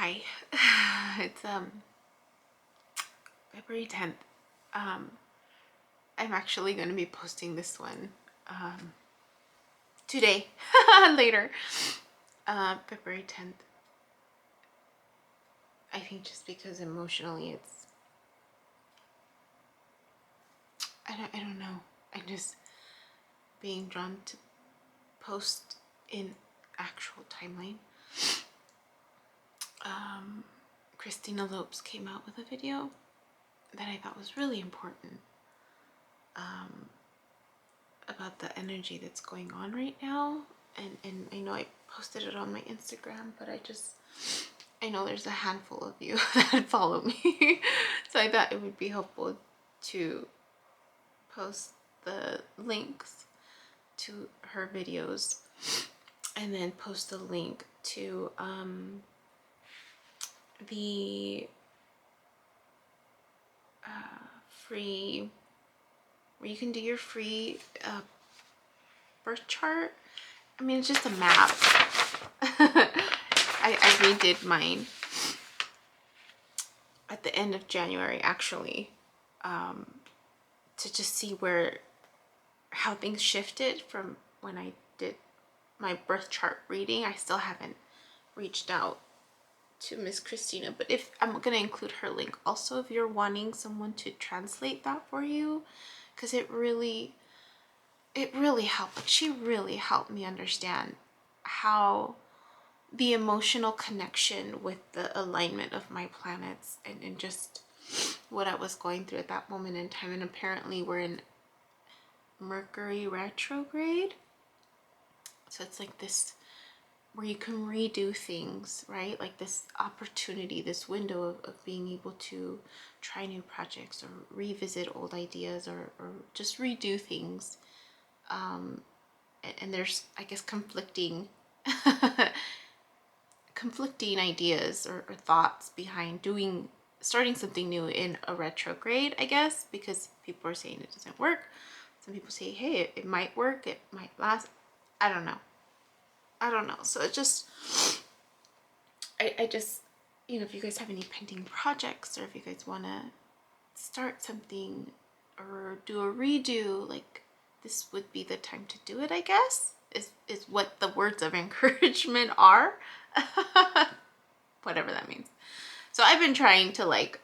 Hi. It's February 10th. I'm actually going to be posting this one today, later. February 10th. I think just because emotionally it's, I don't know. I'm just being drawn to post in actual timeline. Christina Lopes came out with a video that I thought was really important about the energy that's going on right now. And I know I posted it on my Instagram, but I know there's a handful of you that follow me. So I thought it would be helpful to post the links to her videos and then post a link to the free, where you can do your free birth chart. I mean, it's just a map. I redid mine at the end of January, actually, to just see how things shifted from when I did my birth chart reading. I still haven't reached out to Miss Christina, but if I'm gonna include her link also if you're wanting someone to translate that for you, because it really helped. Like, she really helped me understand how the emotional connection with the alignment of my planets and just what I was going through at that moment in time. And apparently we're in Mercury retrograde, so it's like this where you can redo things, right? Like this opportunity, this window of being able to try new projects or revisit old ideas or just redo things. And there's, I guess, conflicting ideas or thoughts behind starting something new in a retrograde, I guess, because people are saying it doesn't work. Some people say, hey, it might work, it might last. I don't know. So it just, I just, if you guys have any pending projects, or if you guys want to start something or do a redo, like, this would be the time to do it, I guess, is what the words of encouragement are. Whatever that means. So I've been trying to, like,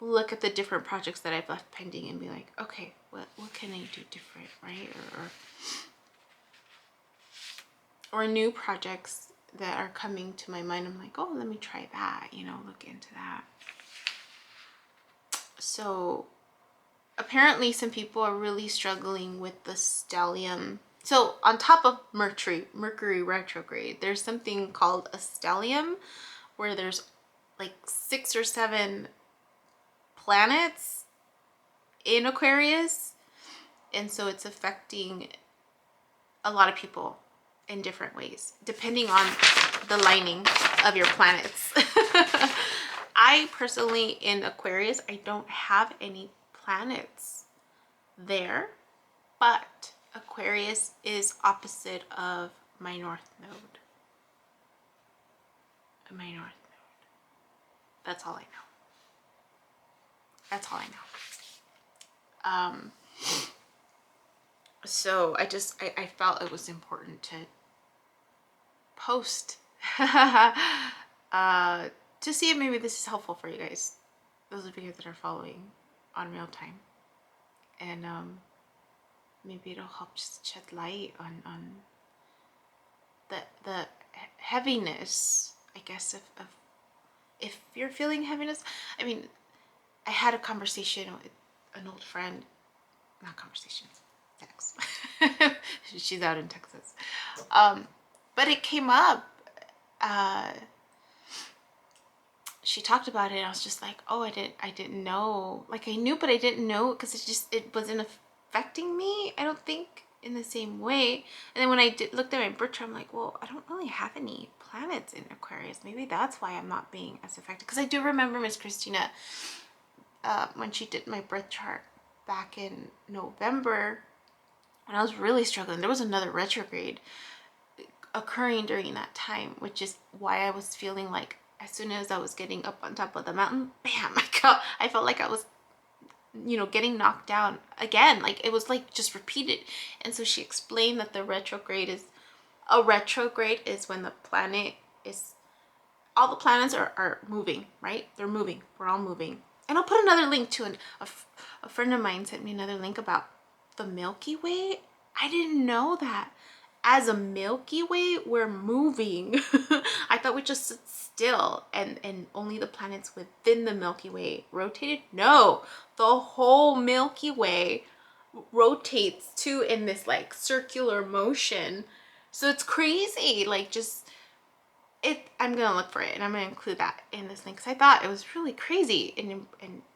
look at the different projects that I've left pending and be like, okay, what can I do different, right? Or new projects that are coming to my mind. I'm like, oh, let me try that, look into that. So apparently some people are really struggling with the stellium. So on top of Mercury retrograde, there's something called a stellium, where there's like 6 or 7 planets in Aquarius. And so it's affecting a lot of people in different ways, depending on the lining of your planets. I personally, in Aquarius, I don't have any planets there, but Aquarius is opposite of my North Node. That's all I know. So I felt it was important to post to see if maybe this is helpful for you guys, those of you that are following on real time, and maybe it'll help just shed light on the heaviness, I guess, of if you're feeling heaviness. I mean, I had a conversation with an old friend, not conversation, text. She's out in Texas, but it came up. She talked about it, and I was just like, oh, I didn't know. Like, I knew, but I didn't know, because it wasn't affecting me, I don't think, in the same way. And then when I looked at my birth chart, I'm like, well, I don't really have any planets in Aquarius. Maybe that's why I'm not being as affected. Because I do remember Miss Christina, when she did my birth chart back in November, when I was really struggling. There was another retrograde occurring during that time, which is why I was feeling like as soon as I was getting up on top of the mountain, bam, I felt like I was, you know, getting knocked down again. Like it was like just repeated. And so she explained that the retrograde is, a retrograde is when the planet is, all the planets are moving, right? They're moving. We're all moving. And I'll put another link to a friend of mine sent me another link about the Milky Way. I didn't know that as a Milky Way, we're moving. I thought we just sit still and only the planets within the Milky Way rotated. No, the whole Milky Way rotates too in this like circular motion. So it's crazy. Like just it, I'm gonna look for it and I'm gonna include that in this link because I thought it was really crazy and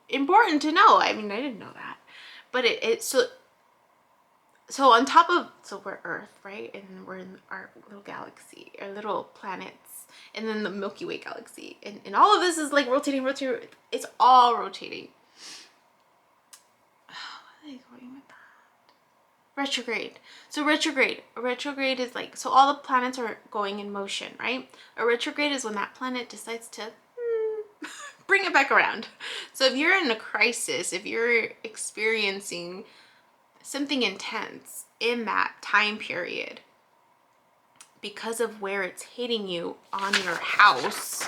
important to know. I mean, I didn't know that, but so on top of, so we're Earth, right? And we're in our little galaxy, our little planets, and then the Milky Way galaxy. And all of this is like rotating. It's all rotating. Where are they going with that? Retrograde. So retrograde is like, so all the planets are going in motion, right? A retrograde is when that planet decides to bring it back around. So if you're in a crisis, if you're experiencing something intense in that time period, because of where it's hitting you on your house,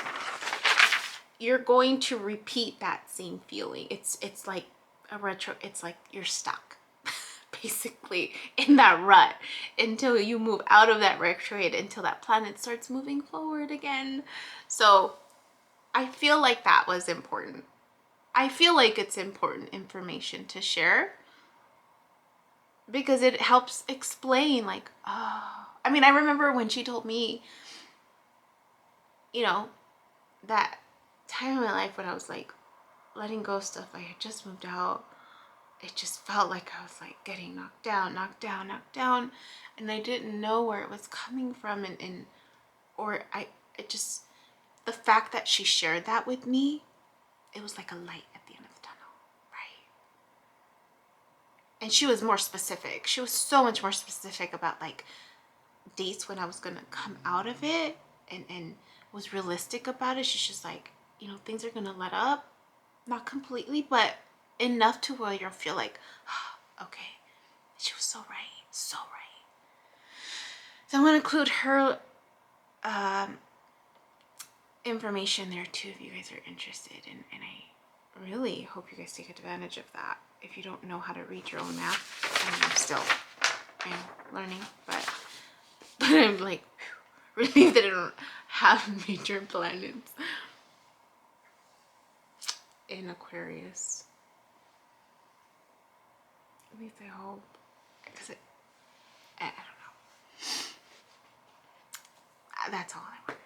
you're going to repeat that same feeling. It's like a retro, it's like you're stuck basically in that rut until you move out of that retrograde, until that planet starts moving forward again. So I feel like that was important. I feel like it's important information to share because it helps explain like, oh, I mean, I remember when she told me, you know, that time in my life when I was like letting go of stuff. I had just moved out. It just felt like I was like getting knocked down, and I didn't know where it was coming from, it just, the fact that she shared that with me, it was like a light at the end of the tunnel, right? And she was more specific. She was so much more specific about like dates when I was gonna come out of it, and was realistic about it. She's just like, you know, things are gonna let up, not completely, but enough to where you'll feel like, oh, okay, she was so right, so right. So I'm gonna include her information there too if you guys are interested, and I really hope you guys take advantage of that. If you don't know how to read your own map, I mean, I'm still learning, but I'm like relieved that I don't have major planets in Aquarius. At least I hope, because I don't know. That's all I want